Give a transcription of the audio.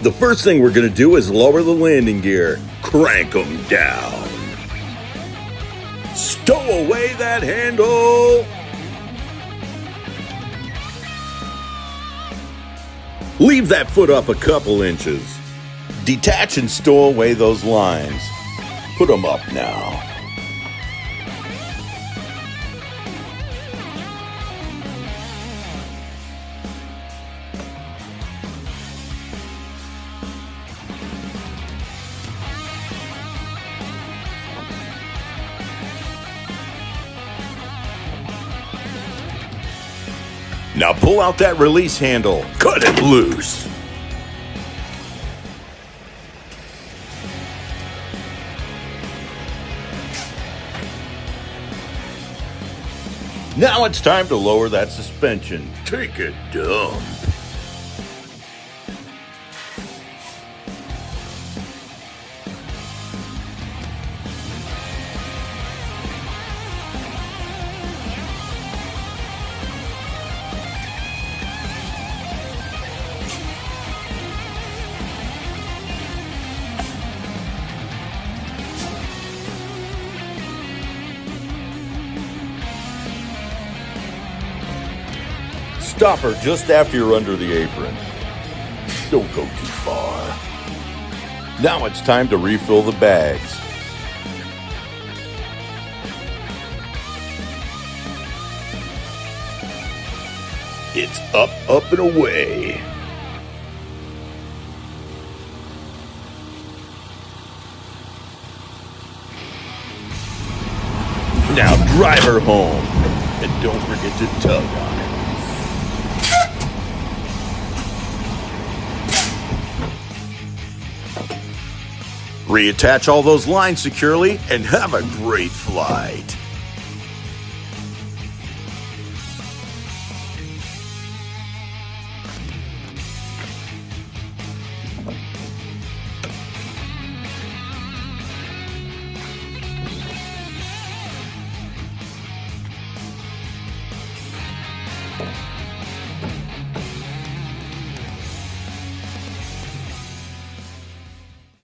The first thing we're going to do is lower the landing gear. Crank them down. Stow away that handle. Leave that foot up a couple inches. Detach and stow away those lines. Put them up now. Now pull out that release handle. Cut it loose. Now it's time to lower that suspension. Take a dump. Stop her just after you're under the apron. Don't go too far. Now it's time to refill the bags. It's up, up, and away. Now drive her home. And don't forget to tug on it. Reattach all those lines securely and have a great flight.